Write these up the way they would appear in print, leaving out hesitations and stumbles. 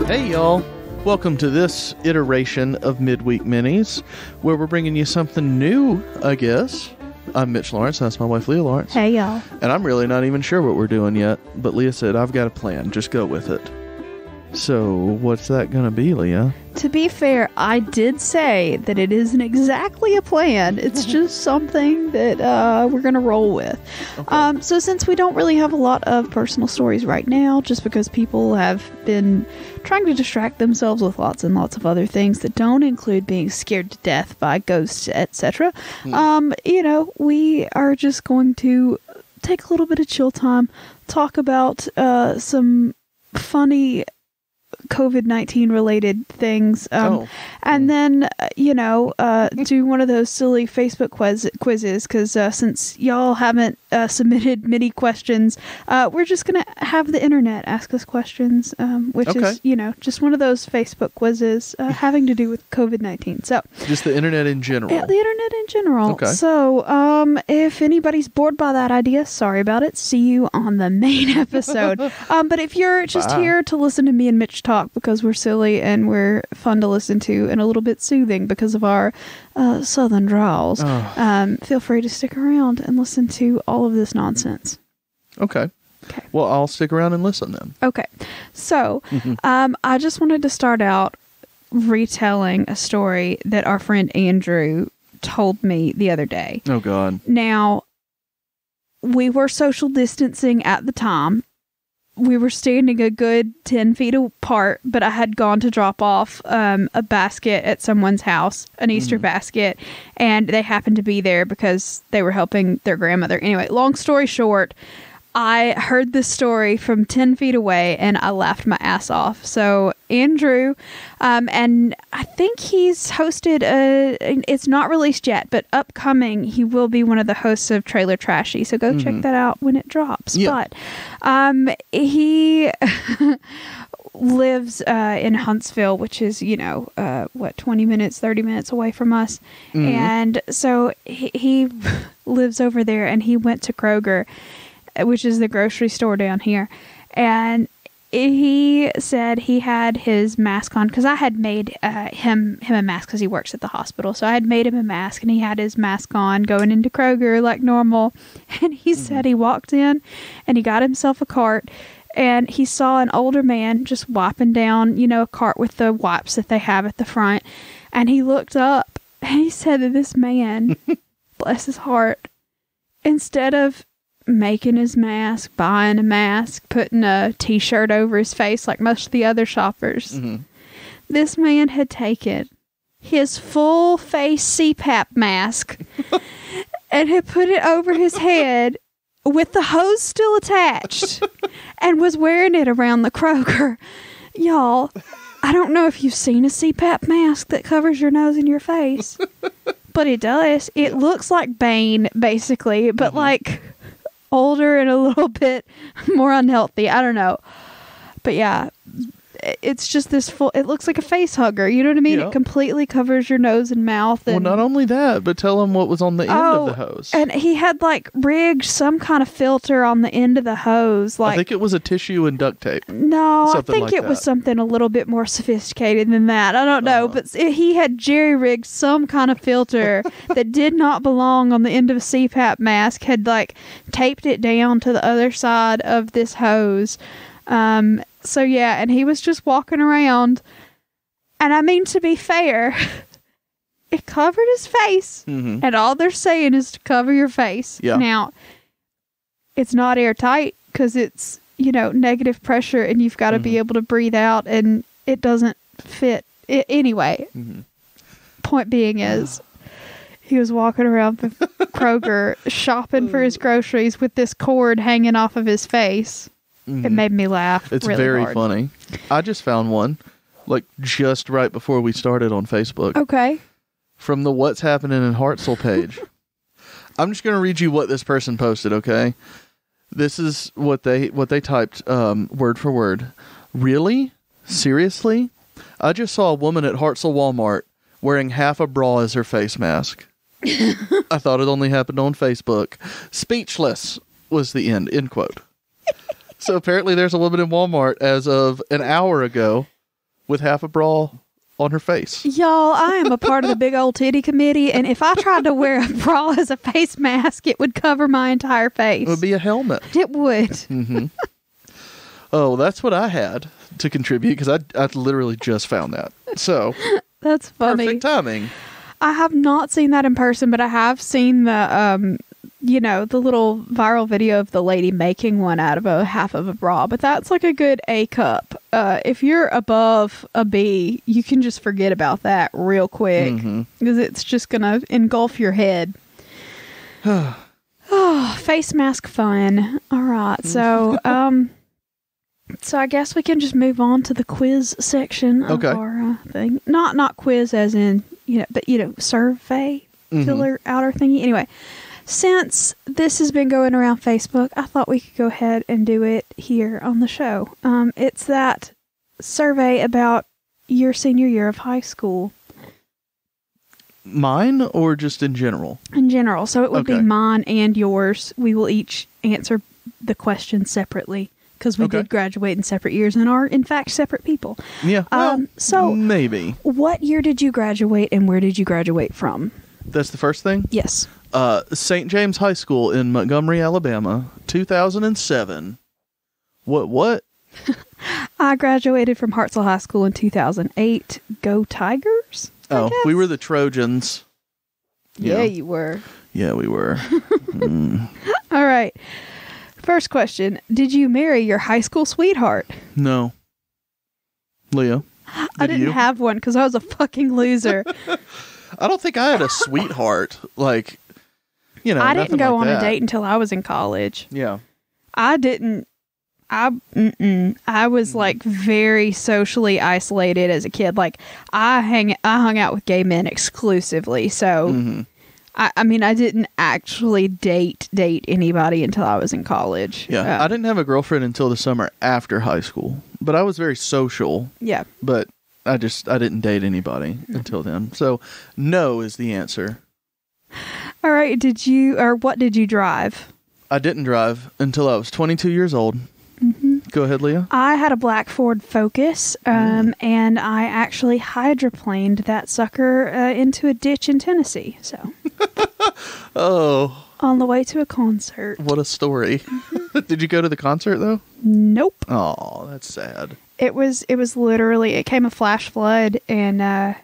Hey y'all, welcome to this iteration of Midweek Minis, where we're bringing you something new, I guess. I'm Mitch Lawrence, that's my wife Leah Lawrence. Hey y'all. And I'm really not even sure what we're doing yet, but Leah said, I've got a plan, just go with it. So, what's that gonna be, Leah? To be fair, I did say that it isn't exactly a plan. It's just something that we're going to roll with. Okay. So since we don't really have a lot of personal stories right now, just because people have been trying to distract themselves with lots and lots of other things that don't include being scared to death by ghosts, etc., we are just going to take a little bit of chill time, talk about some funny COVID-19 related things, and then do one of those silly Facebook quizzes, because since y'all haven't submitted many questions, we're just gonna have the internet ask us questions, which is just one of those Facebook quizzes having to do with COVID-19. So just the internet in general. Yeah, the internet in general. Okay. So if anybody's bored by that idea, sorry about it. See you on the main episode. But if you're just here to listen to me and Mitch talk because we're silly and we're fun to listen to and a little bit soothing because of our southern drawls, feel free to stick around and listen to all of this nonsense. Okay. Well, I'll stick around and listen then. Okay. So I just wanted to start out retelling a story that our friend Andrew told me the other day. Oh, God. Now, we were social distancing at the time. We were standing a good 10 feet apart, but I had gone to drop off a basket at someone's house, an Easter basket, and they happened to be there because they were helping their grandmother. Anyway, long story short, I heard this story from 10 feet away, and I laughed my ass off. So Andrew, and I think he's hosted it's not released yet, but upcoming, he will be one of the hosts of Trailer Trashy. So go check that out when it drops. Yeah. But he lives in Huntsville, which is, 20 minutes, 30 minutes away from us. And so he lives over there, and he went to Kroger, which is the grocery store down here. And he said he had his mask on because I had made him a mask because he works at the hospital. So I had made him a mask, and he had his mask on going into Kroger like normal. And he said he walked in and he got himself a cart, and he saw an older man just wiping down, a cart with the wipes that they have at the front. And he looked up and he said that this man, bless his heart, instead of making his mask, buying a mask, putting a t-shirt over his face like most of the other shoppers, this man had taken his full face CPAP mask and had put it over his head with the hose still attached and was wearing it around the Kroger. Y'all, I don't know if you've seen a CPAP mask that covers your nose and your face, but it does. It looks like Bane, basically, but like older and a little bit more unhealthy. I don't know. But yeah, it's just this full, it looks like a face hugger. You know what I mean? Yeah. It completely covers your nose and mouth. And, well, not only that, but tell him what was on the end of the hose. And he had rigged some kind of filter on the end of the hose. I think it was a tissue and duct tape. No, I think it was something a little bit more sophisticated than that. I don't know. But he had jerry-rigged some kind of filter that did not belong on the end of a CPAP mask, had taped it down to the other side of this hose. So yeah, and he was just walking around, and I mean, to be fair, it covered his face, and all they're saying is to cover your face. Yeah. Now, it's not airtight because it's, negative pressure, and you've got to be able to breathe out, and it doesn't fit. Anyway, point being is, he was walking around the Kroger shopping for his groceries with this cord hanging off of his face. It made me laugh. It's really very hard. funny. I just found one, just right before we started on Facebook. Okay. From the What's Happening in Hartselle page. I'm just going to read you what this person posted, okay? This is what they typed word for word. Really? Seriously? I just saw a woman at Hartselle Walmart wearing half a bra as her face mask. I thought it only happened on Facebook. Speechless was the end quote. So apparently there's a woman in Walmart as of an hour ago with half a bra on her face. Y'all, I am a part of the big old titty committee, and if I tried to wear a bra as a face mask, it would cover my entire face. It would be a helmet. It would. Mm-hmm. Oh, that's what I had to contribute because I literally just found that. So that's funny. Perfect timing. I have not seen that in person, but I have seen the the little viral video of the lady making one out of a half of a bra. But that's like a good A cup. If you're above a B, you can just forget about that real quick because it's just gonna engulf your head. Oh, face mask fun. All right, so so I guess we can just move on to the quiz section of our thing. Not quiz as in but survey filler outer thingy. Anyway. Since this has been going around Facebook, I thought we could go ahead and do it here on the show. It's that survey about your senior year of high school. Mine or just in general? In general. So it would be mine and yours. We will each answer the question separately because we did graduate in separate years and are, in fact, separate people. Yeah. Well, so maybe. What year did you graduate and where did you graduate from? That's the first thing? Yes. St. James High School in Montgomery, Alabama, 2007. What? I graduated from Hartselle High School in 2008. Go Tigers? Oh, we were the Trojans. Yeah, you were. Yeah, we were. All right. First question. Did you marry your high school sweetheart? No. Leah? I didn't have one because I was a fucking loser. I don't think I had a sweetheart. Like, I didn't go on a date until I was in college. Yeah. I didn't. I was like very socially isolated as a kid. Like I hung out with gay men exclusively. So, I mean, I didn't actually date anybody until I was in college. Yeah. I didn't have a girlfriend until the summer after high school, but I was very social. Yeah. But I didn't date anybody until then. So no is the answer. All right. What did you drive? I didn't drive until I was 22 years old. Go ahead, Leah. I had a black Ford Focus, and I actually hydroplaned that sucker into a ditch in Tennessee. So, on the way to a concert. What a story! Did you go to the concert though? Nope. Oh, that's sad. It was literally it came a flash flood and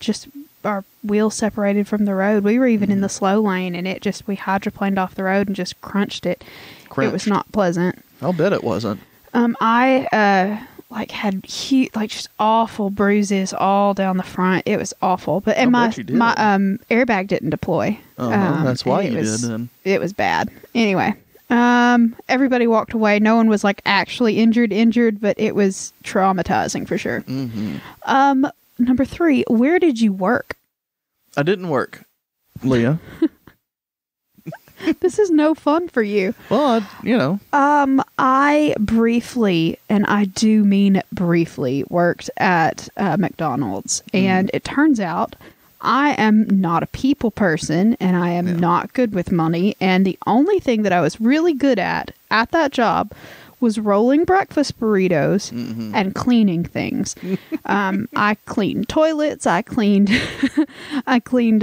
just our wheels separated from the road. We were even in the slow lane, and we hydroplaned off the road and just crunched it. It was not pleasant. I'll bet it wasn't. I had huge, just awful bruises all down the front. It was awful. But my airbag didn't deploy. That's why you did then. It was bad. Anyway, everybody walked away. No one was actually injured, but it was traumatizing for sure. Number 3, where did you work? I didn't work, Leah. This is no fun for you. Well, I briefly, and I do mean briefly, worked at McDonald's. And it turns out I am not a people person, and I am not good with money. And the only thing that I was really good at that job was rolling breakfast burritos and cleaning things. I cleaned toilets. I cleaned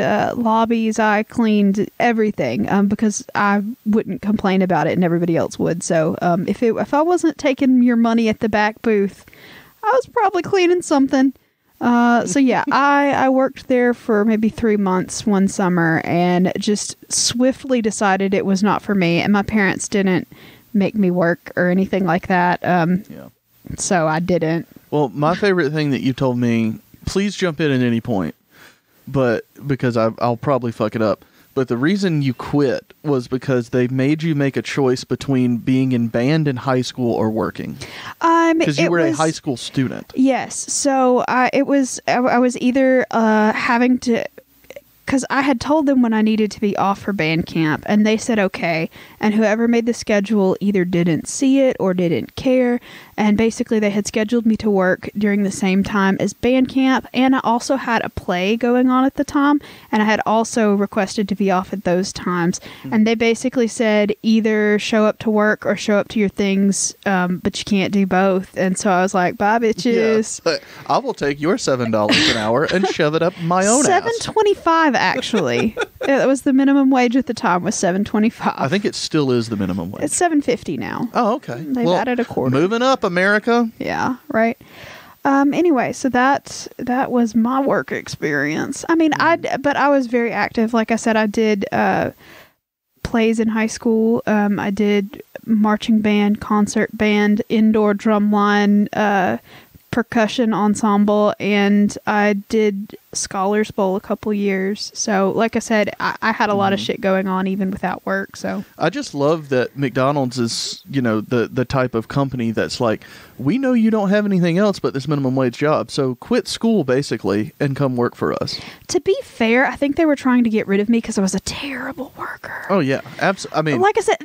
lobbies. I cleaned everything because I wouldn't complain about it and everybody else would. So if I wasn't taking your money at the back booth, I was probably cleaning something. So yeah, I worked there for maybe 3 months one summer and just swiftly decided it was not for me. And my parents didn't make me work or anything like that. So I didn't. Well, my favorite thing that you told me, please jump in at any point, but because I'll probably fuck it up. But the reason you quit was because they made you make a choice between being in band in high school or working. Because you were a high school student. Yes. So I was either having to, because I had told them when I needed to be off for band camp, and they said okay, and whoever made the schedule either didn't see it or didn't care, And basically they had scheduled me to work during the same time as band camp, and I also had a play going on at the time, and I had also requested to be off at those times. And they basically said either show up to work or show up to your things, but you can't do both. And so I was like, bye bitches. Yeah, I will take your $7 an hour and shove it up my own ass. $7.25 actually. That was the minimum wage at the time, was $7.25. I think it still is the minimum wage. It's $7.50 now. Oh, okay. They've added a quarter. Moving up, America. Yeah, right. Anyway, so that was my work experience. I mean, but I was very active. Like I said, I did plays in high school. I did marching band, concert band, indoor drumline, percussion ensemble, and I did Scholars Bowl a couple years. So like I said, I had a lot of shit going on even without work. So I just love that McDonald's is, the type of company that's like, we know you don't have anything else but this minimum wage job, so quit school basically and come work for us. To be fair, I think they were trying to get rid of me because I was a terrible worker. Oh yeah, absolutely. I mean, like I said,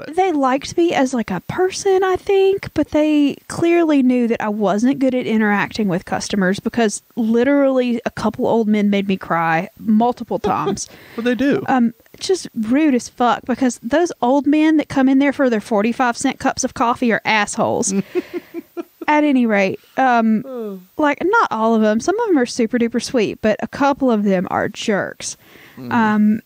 they liked me as like a person, I think, but they clearly knew that I wasn't good at interacting with customers, because literally a couple old men made me cry multiple times. What they do? Just rude as fuck, because those old men that come in there for their 45-cent cups of coffee are assholes. At any rate, like, not all of them. Some of them are super duper sweet, but a couple of them are jerks. And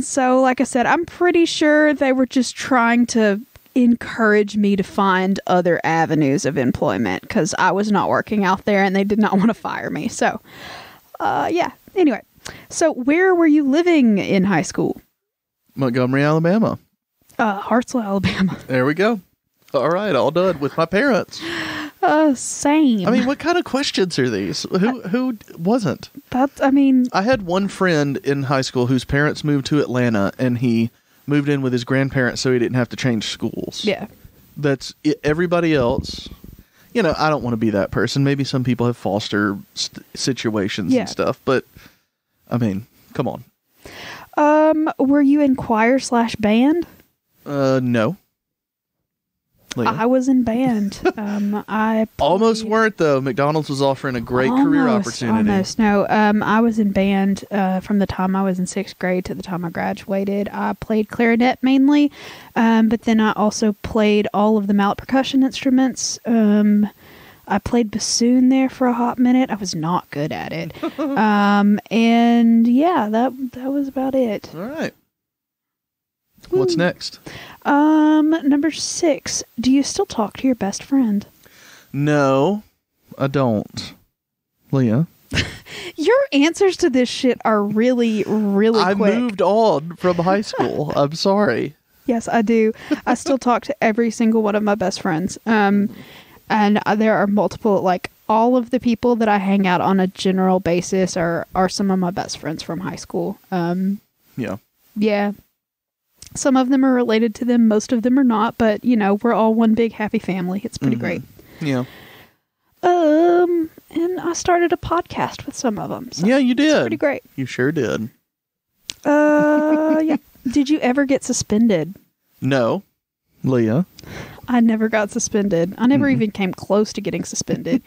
so, like I said, I'm pretty sure they were just trying to encourage me to find other avenues of employment, because I was not working out there and they did not want to fire me. So, yeah. Anyway, so where were you living in high school? Montgomery, Alabama. Hartselle, Alabama. There we go. All right, all done with my parents. Same. I mean, what kind of questions are these? Who wasn't? I had one friend in high school whose parents moved to Atlanta, and he moved in with his grandparents so he didn't have to change schools. Yeah. That's it. Everybody else, I don't want to be that person. Maybe some people have foster situations and stuff, but I mean, come on. Were you in choir/band? No. Leah? I was in band. I almost weren't, though. McDonald's was offering a great career opportunity. Almost. No. I was in band from the time I was in 6th grade to the time I graduated. I played clarinet mainly, but then I also played all of the mallet percussion instruments. I played bassoon there for a hot minute. I was not good at it. And yeah, that was about it. All right. What's next? Number 6. Do you still talk to your best friend? No, I don't. Leah? Your answers to this shit are really, really quick. I moved on from high school. I'm sorry. Yes, I do. I still talk to every single one of my best friends. And there are multiple, like, all of the people that I hang out on a general basis are some of my best friends from high school. Yeah. Yeah. Some of them are related to them. Most of them are not. But, we're all one big happy family. It's pretty great. Yeah. And I started a podcast with some of them. So yeah, you did. It's pretty great. You sure did. Yeah. Did you ever get suspended? No. Leah? I never got suspended. I never even came close to getting suspended.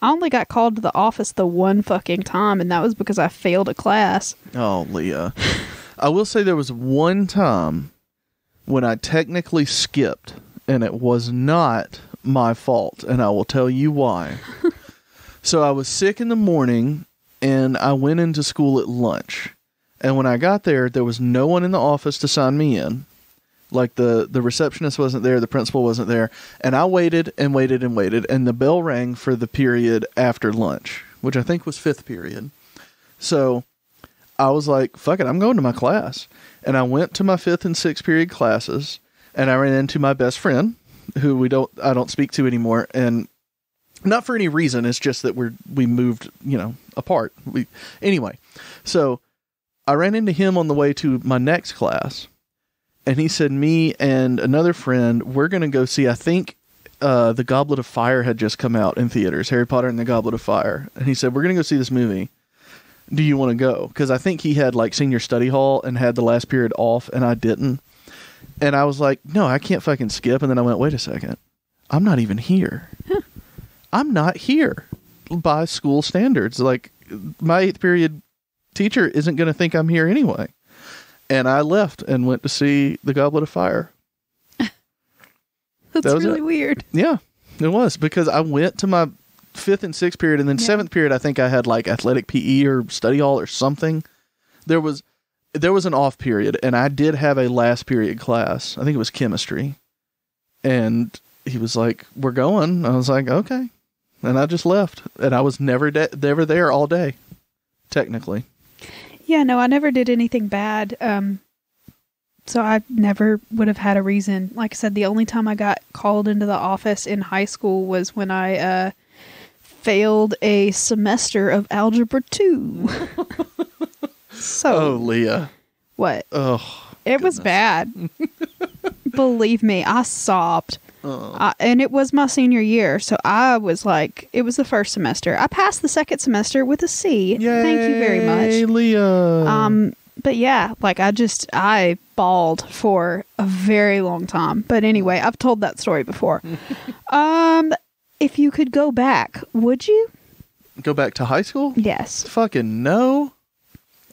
I only got called to the office the one fucking time, and that was because I failed a class. Oh, Leah. I will say there was one time when I technically skipped, and it was not my fault, and I will tell you why. So I was sick in the morning, and I went into school at lunch. And when I got there was no one in the office to sign me in. Like, the receptionist wasn't there, the principal wasn't there, and I waited and waited and waited, and the bell rang for the period after lunch, which I think was 5th period. So I was like, fuck it, I'm going to my class. And I went to my 5th and 6th period classes, and I ran into my best friend, who I don't speak to anymore, and not for any reason, it's just that we moved, apart. Anyway, so I ran into him on the way to my next class, and he said, me and another friend, we're going to go see, I think, The Goblet of Fire had just come out in theaters, Harry Potter and the Goblet of Fire. And he said, we're going to go see this movie. Do you want to go? Because I think he had, like, senior study hall and had the last period off, and I didn't. And I was like, no, I can't fucking skip. And then I went, wait a second. I'm not even here. I'm not here by school standards. Like, my 8th period teacher isn't going to think I'm here anyway. And I left and went to see The Goblet of Fire. That's really weird. Yeah, it was, because I went to my 5th and 6th period, and then 7th period, I think I had like athletic PE or study hall or something. There was an off period, and I did have a last period class. I think it was chemistry. And he was like, "We're going." I was like, "Okay." And I just left. And I was never there all day, technically. Yeah, no, I never did anything bad. So I never would have had a reason. Like I said, the only time I got called into the office in high school was when I failed a semester of Algebra 2. So, oh, Leah. What? Oh, it was bad. Believe me, I sobbed. And it was my senior year, so I was like, it was the first semester. I passed the second semester with a C. Yay, thank you very much. Leah. But yeah, like I bawled for a very long time. But anyway, I've told that story before. If you could go back, would you? Go back to high school? Yes. Fucking no.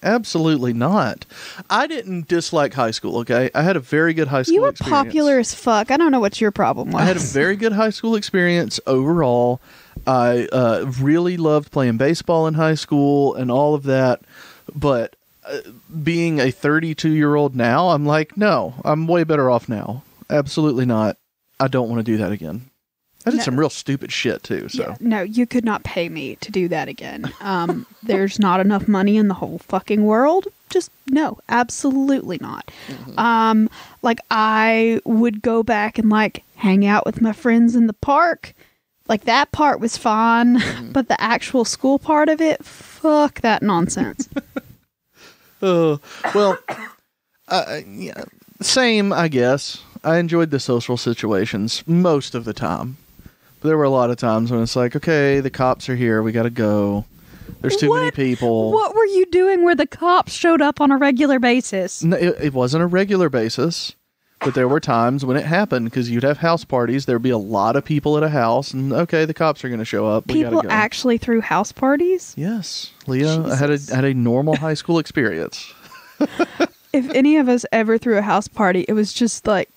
Absolutely not. I didn't dislike high school, okay? I had a very good high school experience. You were popular as fuck. I don't know what your problem was. I had a very good high school experience overall. I really loved playing baseball in high school and all of that. But being a 32-year-old now, I'm like, no, I'm way better off now. Absolutely not. I don't want to do that again. I did some real stupid shit too. So no, you could not pay me to do that again. There's not enough money in the whole fucking world. Just no, absolutely not. Mm-hmm. Like I would go back and like hang out with my friends in the park. Like that part was fun, but the actual school part of it, fuck that nonsense. Well, yeah, same, I guess. I enjoyed the social situations most of the time. But there were a lot of times when it's like, okay, the cops are here. We got to go. There's too many people. What were you doing where the cops showed up on a regular basis? No, it wasn't a regular basis, but there were times when it happened because you'd have house parties. There'd be a lot of people at a house, and okay, the cops are going to show up. We People gotta go. actually threw house parties? Yes, Leah. Jesus. I had a normal high school experience. If any of us ever threw a house party, it was just like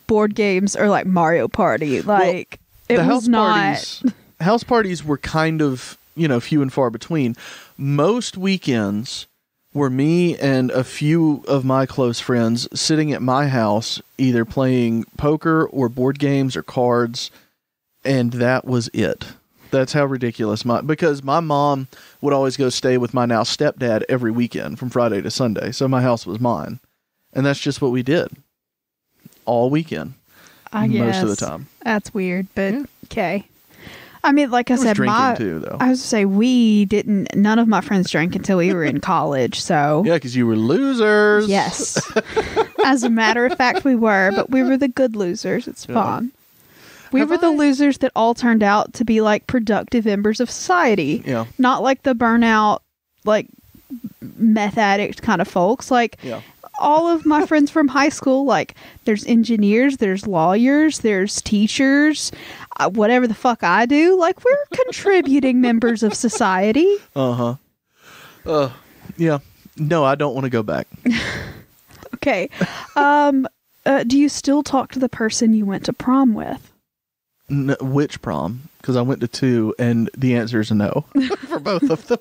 board games or like Mario Party. Like it was not. House parties were kind of, few and far between. Most weekends were me and a few of my close friends sitting at my house, either playing poker or board games or cards, and that was it. That's how ridiculous because my mom would always go stay with my now stepdad every weekend from Friday to Sunday. So my house was mine. And that's just what we did all weekend. I guess. Most of the time. That's weird, but okay. I mean, like I said, drinking too, though. I was to say none of my friends drank until we were in college, so. Yeah, because you were losers. Yes. As a matter of fact, we were, but we were the good losers. It's fun. We were the losers that all turned out to be like productive members of society. Yeah. Not like the burnout, like meth addict kind of folks. Like all of my friends from high school, like there's engineers, there's lawyers, there's teachers, whatever the fuck I do. Like we're contributing members of society. Yeah. No, I don't want to go back. Okay. Do you still talk to the person you went to prom with? Which prom? Because I went to 2, and the answer is no for both of them.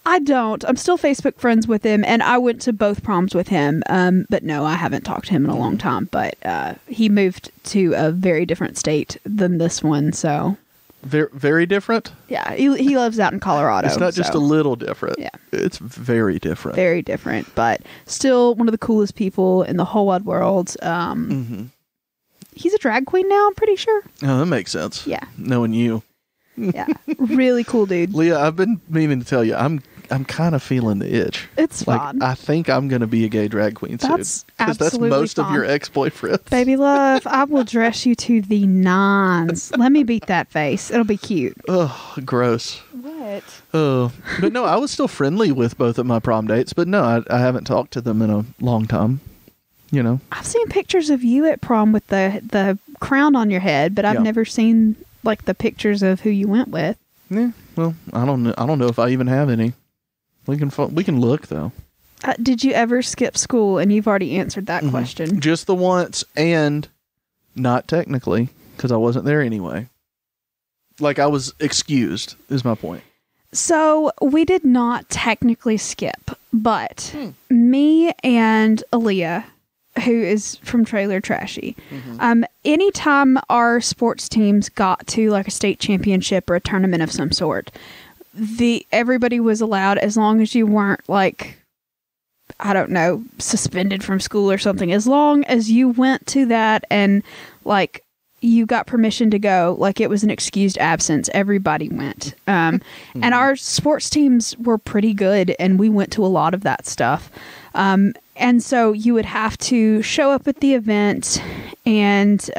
I don't. I'm still Facebook friends with him, and I went to both proms with him. But no, I haven't talked to him in a long time. But he moved to a very different state than this one, so. Very, very different? Yeah, he lives out in Colorado. It's not just a little different. Yeah. It's very different. Very different, but still one of the coolest people in the whole wide world. He's a drag queen now, I'm pretty sure. Oh, that makes sense. Yeah. Knowing you. Yeah. Really cool dude. Leah, I've been meaning to tell you, I'm kind of feeling the itch. It's fun. I think I'm going to be a gay drag queen soon. That's because that's most of your ex-boyfriends. Baby love, I will dress you to the nines. Let me beat that face. It'll be cute. Oh, gross. What? Oh, but no, I was still friendly with both of my prom dates, but no, I haven't talked to them in a long time. I've seen pictures of you at prom with the crown on your head, but I've never seen like the pictures of who you went with. Yeah, well, I don't know if I even have any. We can look though. Did you ever skip school? And you've already answered that question. Just the once, and not technically, because I wasn't there anyway. Like, I was excused, is my point. So we did not technically skip, but me and Aaliyah, who is from Trailer Trashy, anytime our sports teams got to like a state championship or a tournament of some sort, everybody was allowed, as long as you weren't like, I don't know, suspended from school or something, as long as you went to that and like you got permission to go, like it was an excused absence, everybody went. And our sports teams were pretty good, and we went to a lot of that stuff. And so you would have to show up at the event and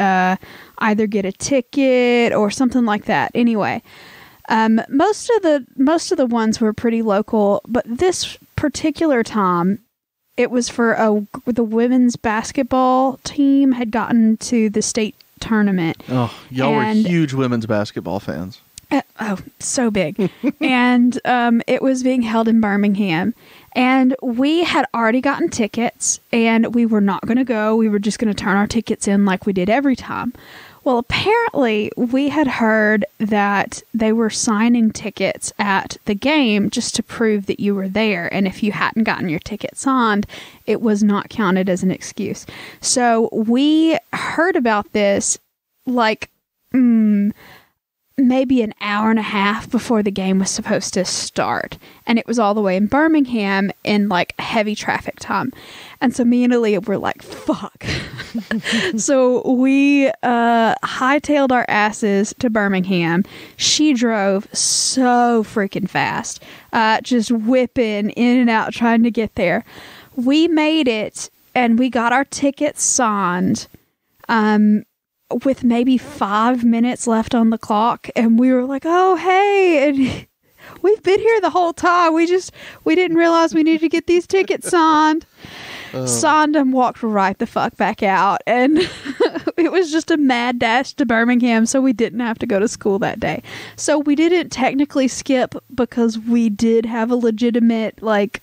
either get a ticket or something like that. Anyway, most of the ones were pretty local, but this particular time, it was for the women's basketball team had gotten to the state tournament. Oh, y'all were huge women's basketball fans. So big. And it was being held in Birmingham. And we had already gotten tickets, and we were not going to go. We were just going to turn our tickets in like we did every time. Well, apparently we had heard that they were signing tickets at the game just to prove that you were there. And if you hadn't gotten your ticket signed, it was not counted as an excuse. So we heard about this like maybe an hour and a half before the game was supposed to start. And it was all the way in Birmingham in like heavy traffic time. And so me and Aaliyah were like, fuck. So we hightailed our asses to Birmingham. She drove so freaking fast, just whipping in and out trying to get there. We made it, and we got our tickets signed with maybe 5 minutes left on the clock, and we were like, oh, hey, and we've been here the whole time. We didn't realize we needed to get these tickets signed. Signed them, walked right the fuck back out, and it was just a mad dash to Birmingham, so we didn't have to go to school that day. So we didn't technically skip because we did have a legitimate like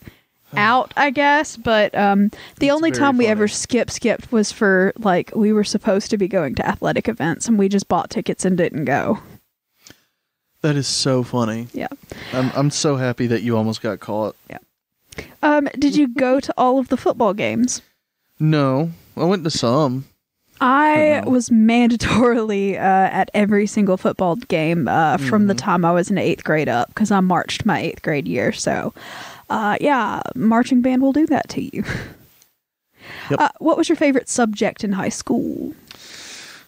out, I guess, but the only time we ever skipped was for like we were supposed to be going to athletic events, and we just bought tickets and didn't go. That is so funny. Yeah. I'm so happy that you almost got caught. Yeah. Did you go to all of the football games? No, I went to some. I was mandatorily at every single football game from the time I was in 8th grade up, because I marched my 8th grade year. So, yeah, marching band will do that to you. Yep. What was your favorite subject in high school?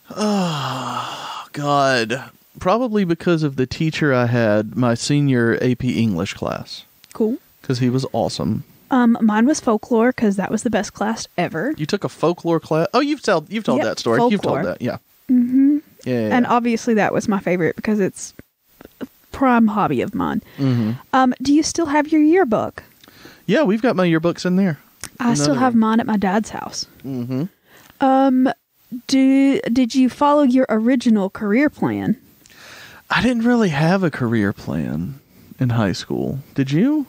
Oh, God. Probably because of the teacher I had my senior AP English class. Cool. Because he was awesome. Mine was folklore, because that was the best class ever. You took a folklore class? Oh, you've told that story. Folklore. You've told that, yeah. Mm-hmm. Yeah. And obviously that was my favorite because it's a prime hobby of mine. Mm-hmm. Do you still have your yearbook? Yeah, we've got my yearbooks in there. I still have mine at my dad's house. Mm-hmm. Did you follow your original career plan? I didn't really have a career plan in high school. Did you?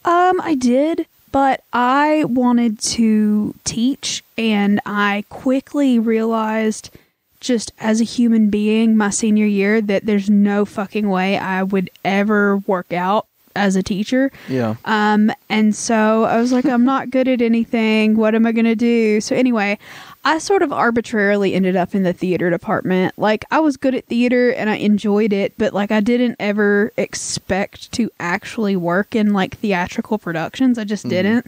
I did, but I wanted to teach, and I quickly realized, just as a human being, my senior year, that there's no fucking way I would ever work out as a teacher. Yeah. And so I was like, I'm not good at anything. What am I going to do? So anyway, I sort of arbitrarily ended up in the theater department. Like, I was good at theater and I enjoyed it, but like I didn't ever expect to actually work in like theatrical productions. I just didn't,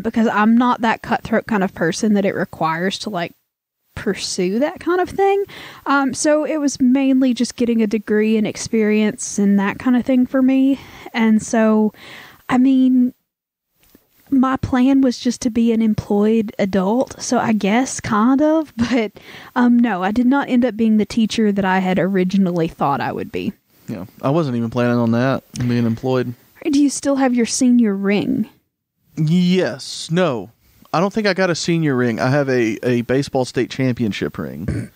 because I'm not that cutthroat kind of person that it requires to like pursue that kind of thing. So it was mainly just getting a degree and experience and that kind of thing for me. And so, I mean, my plan was just to be an employed adult, so I guess kind of, but no, I did not end up being the teacher that I had originally thought I would be. Yeah, I wasn't even planning on that, being employed. Do you still have your senior ring? Yes. No. I don't think I got a senior ring. I have a baseball state championship ring.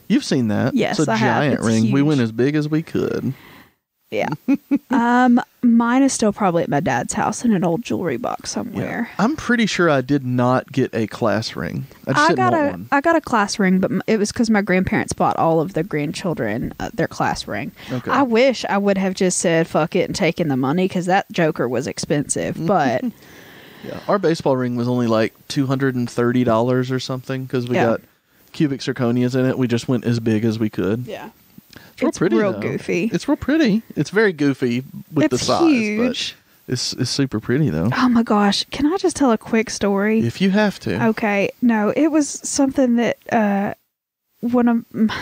You've seen that. Yes, it's a I have. giant It's ring. huge. We went as big as we could. Yeah. Mine is still probably at my dad's house in an old jewelry box somewhere. Yeah. I'm pretty sure I did not get a class ring. I just didn't want one. I got a class ring, but it was because my grandparents bought all of the grandchildren their class ring. Okay. I wish I would have just said fuck it and taken the money because that joker was expensive. But yeah, our baseball ring was only like $230 or something because we got cubic zirconias in it. We just went as big as we could. Yeah. It's real pretty, real though. Goofy. It's real pretty. It's very goofy with the size. Huge. But it's super pretty, though. Oh my gosh. Can I just tell a quick story? If you have to. Okay. No, it was something that one of my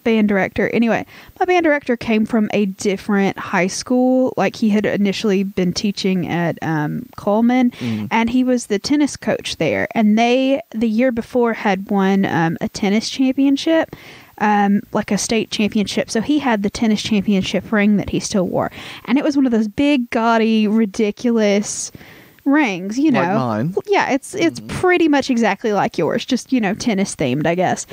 band director. Anyway, my band director came from a different high school. Like he had initially been teaching at Coleman, and he was the tennis coach there. And they, the year before, had won a tennis championship. Like a state championship. So he had the tennis championship ring that he still wore. And it was one of those big, gaudy, ridiculous rings, you know. Like mine. Yeah, it's pretty much exactly like yours, just, you know, tennis themed, I guess.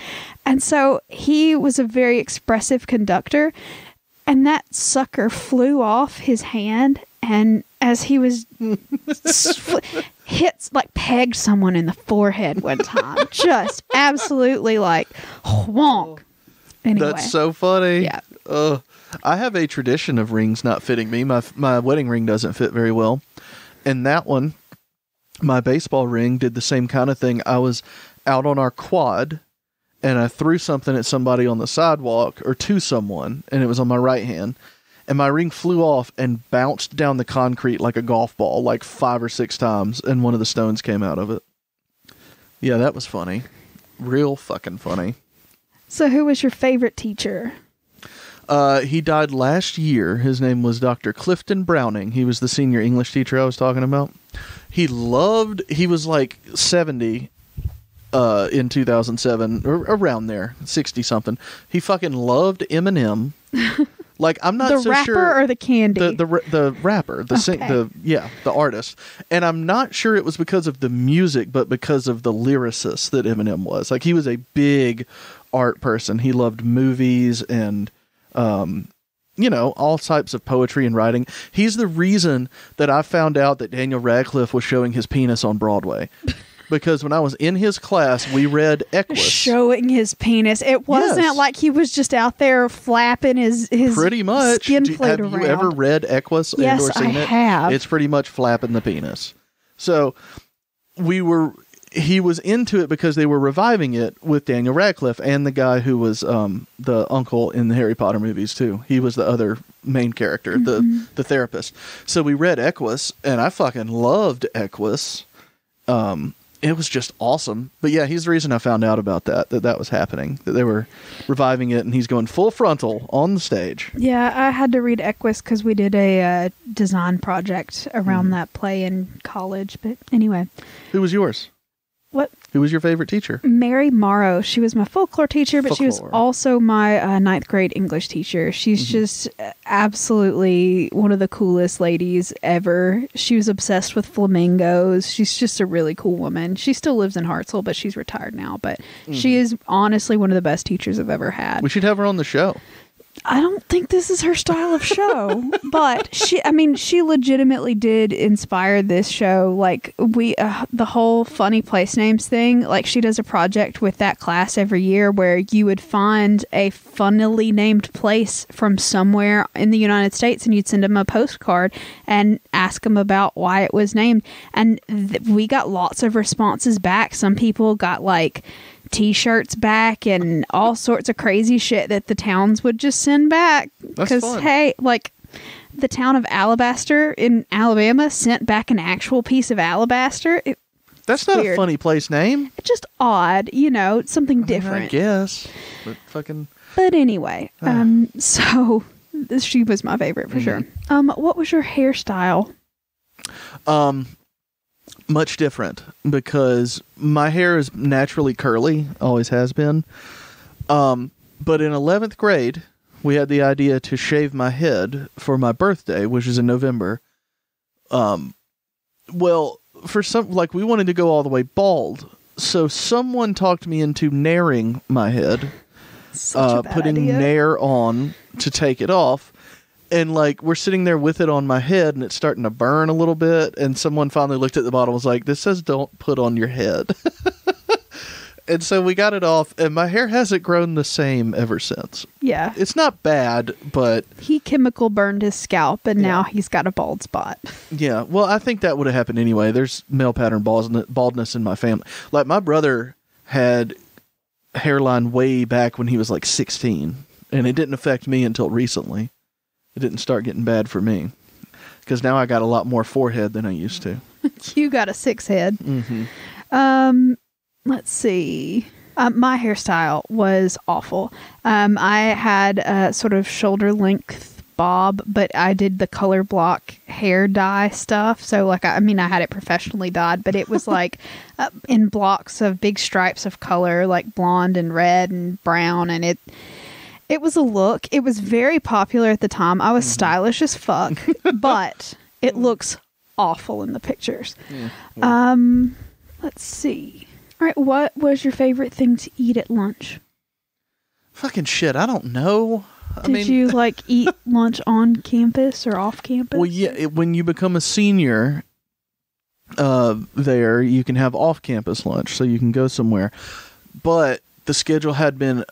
And so he was a very expressive conductor, and that sucker flew off his hand, and as he was pegged someone in the forehead one time. Just absolutely like whonk. Anyway. That's so funny. Yeah. I have a tradition of rings not fitting me. My wedding ring doesn't fit very well. And that one, my baseball ring, did the same kind of thing. I was out on our quad, and I threw something at somebody on the sidewalk, or to someone, and it was on my right hand. And my ring flew off and bounced down the concrete like a golf ball, like 5 or 6 times, and one of the stones came out of it. Yeah, that was funny. Real fucking funny. So who was your favorite teacher? He died last year. His name was Dr. Clifton Browning. He was the senior English teacher I was talking about. He was like 70 in 2007, or around there, 60 something. He fucking loved Eminem. Like, I'm not so sure. The rapper or the candy? The rapper, the artist. And I'm not sure it was because of the music, but because of the lyricist that Eminem was. Like, he was a big art person. He loved movies and, all types of poetry and writing. He's the reason that I found out that Daniel Radcliffe was showing his penis on Broadway. Because when I was in his class, we read Equus. Showing his penis. It wasn't like he was just out there flapping his pretty much. Skin plate have around. You ever read Equus yes, and or seen I it? have. It's pretty much flapping the penis. So he was into it because they were reviving it with Daniel Radcliffe and the guy who was the uncle in the Harry Potter movies too. He was the other main character, the therapist. So we read Equus, and I fucking loved Equus. It was just awesome. But yeah, he's the reason I found out about that was happening, that they were reviving it, and he's going full frontal on the stage. Yeah, I had to read Equus because we did a design project around that play in college. But anyway. Who was yours? What? Who was your favorite teacher? Mary Morrow. She was my folklore teacher, but she was also my ninth grade English teacher. She's just absolutely one of the coolest ladies ever. She was obsessed with flamingos. She's just a really cool woman. She still lives in Hartselle, but she's retired now. But she is honestly one of the best teachers I've ever had. We should have her on the show. I don't think this is her style of show, but she legitimately did inspire this show. Like the whole funny place names thing, like she does a project with that class every year where you would find a funnily named place from somewhere in the United States and you'd send them a postcard and ask them about why it was named. And we got lots of responses back. Some people got like T-shirts back and all sorts of crazy shit that the towns would just send back because hey, like the town of Alabaster in Alabama sent back an actual piece of alabaster. That's not weird. A funny place name. It's just odd, something different. I guess, but anyway, so she was my favorite for sure. What was your hairstyle? Much different, because my hair is naturally curly, always has been. But in 11th grade, we had the idea to shave my head for my birthday, which is in November. Well, for some, like, we wanted to go all the way bald. So someone talked me into nairing my head, putting Nair on to take it off. And, like, we're sitting there with it on my head, and it's starting to burn a little bit. And someone finally looked at the bottle and was like, this says don't put on your head. And so we got it off, and my hair hasn't grown the same ever since. Yeah. It's not bad, but... He chemical burned his scalp, and now he's got a bald spot. Yeah, well, I think that would have happened anyway. There's male pattern baldness in my family. Like, my brother had hairline way back when he was, like, 16, and it didn't affect me until recently. It didn't start getting bad for me, because now I got a lot more forehead than I used to. You got a 6 head. Mm-hmm. Let's see. My hairstyle was awful. I had a sort of shoulder length bob, but I did the color block hair dye stuff. So, like, I had it professionally dyed, but it was like in blocks of big stripes of color, like blonde and red and brown, and it was a look. It was very popular at the time. I was stylish as fuck, but it looks awful in the pictures. Yeah. Let's see. All right, what was your favorite thing to eat at lunch? Fucking shit, I don't know. Did you, like, eat lunch on campus or off campus? Well, yeah, when you become a senior there, you can have off-campus lunch, so you can go somewhere. But the schedule had been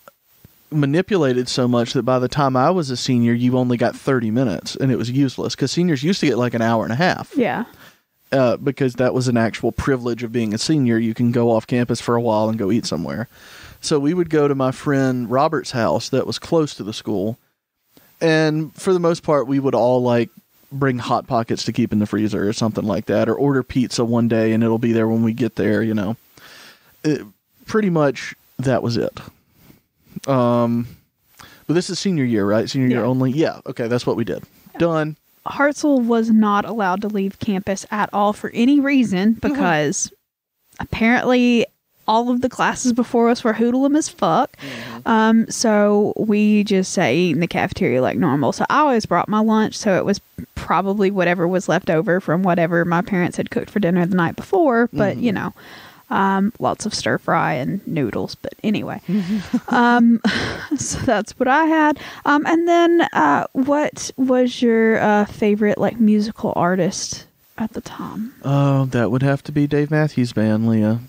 manipulated so much that by the time I was a senior, you only got 30 minutes, and it was useless, because seniors used to get, like, an hour and a half. Yeah. Because that was an actual privilege of being a senior. You can go off campus for a while and go eat somewhere. So we would go to my friend Robert's house that was close to the school. And for the most part, we would all, like, bring Hot Pockets to keep in the freezer or something like that, or order pizza one day and it'll be there when we get there, you know. Pretty much that was it. But this is senior year, right? Senior year only? Yeah. Okay, that's what we did. Yeah. Done. Hartselle was not allowed to leave campus at all for any reason, because apparently all of the classes before us were hoodlum as fuck. So we just sat in the cafeteria like normal. So I always brought my lunch, so it was probably whatever was left over from whatever my parents had cooked for dinner the night before. But, you know, lots of stir fry and noodles. But anyway, so that's what I had. And then what was your favorite, like, musical artist at the time? Oh, that would have to be Dave Matthews Band, Leah.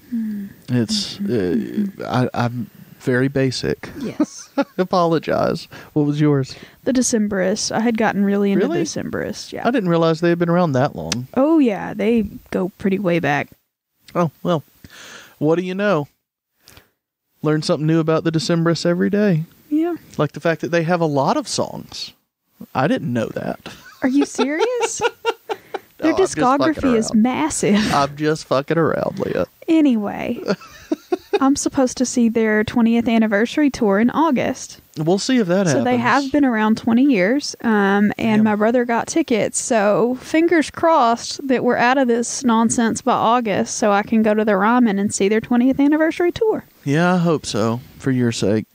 It's I'm very basic. Yes. Apologize. What was yours? The Decemberists. I had gotten really into the Decemberists. Yeah. I didn't realize they had been around that long. Oh yeah, they go pretty way back. Oh well. What do you know? Learn something new about the Decemberists every day. Yeah. Like the fact that they have a lot of songs. I didn't know that. Are you serious? Their discography is massive. I'm just fucking around, Leah. Anyway, I'm supposed to see their 20th anniversary tour in August. We'll see if that happens. So they have been around 20 years, and my brother got tickets. So fingers crossed that we're out of this nonsense by August, so I can go to the Ryman and see their 20th anniversary tour. Yeah, I hope so, for your sake.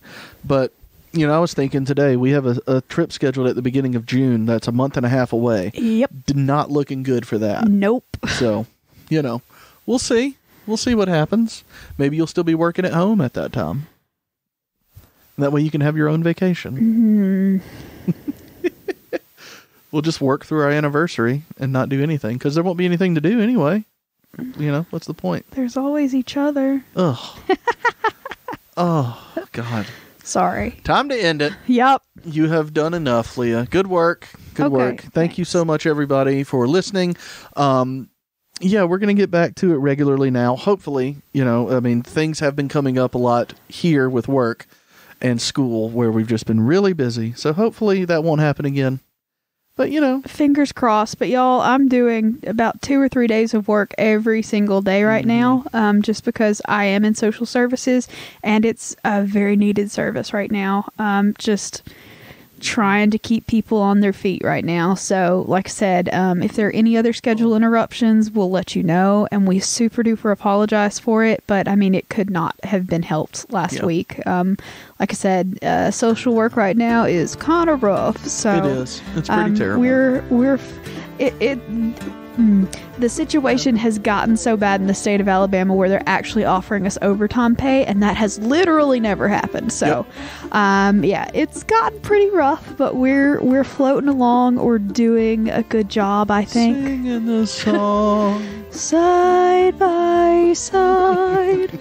But, you know, I was thinking today, we have a trip scheduled at the beginning of June that's a month and a half away. Yep. Not looking good for that. Nope. So, you know, we'll see. We'll see what happens. Maybe you'll still be working at home at that time. That way you can have your own vacation. We'll just work through our anniversary and not do anything, because there won't be anything to do anyway. You know, what's the point? There's always each other. Ugh. Oh, God. Sorry. Time to end it. Yep. You have done enough, Leah. Good work. Good work. Thank you so much, everybody, for listening. Yeah, we're going to get back to it regularly now. Hopefully, you know, I mean, things have been coming up a lot here with work and school where we've just been really busy. So hopefully that won't happen again. But, you know. Fingers crossed. But, y'all, I'm doing about 2 or 3 days of work every single day right now, just because I am in social services, and it's a very needed service right now. Just trying to keep people on their feet right now. So, like I said, if there are any other schedule interruptions, we'll let you know, and we super duper apologize for it. But, I mean, it could not have been helped last week. Like I said, social work right now is kind of rough. So it is. It's pretty terrible. The situation has gotten so bad in the state of Alabama where they're actually offering us overtime pay, and that has literally never happened. So, yeah, it's gotten pretty rough, but we're floating along. We're doing a good job, I think. Singing the song. Side by side.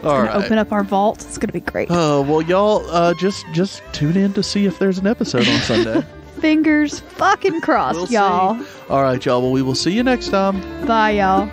All right. Open up our vault. It's gonna be great. Well, y'all, just tune in to see if there's an episode on Sunday. Fingers fucking crossed, We'll y'all. see. All right, y'all. Well, we will see you next time. Bye, y'all.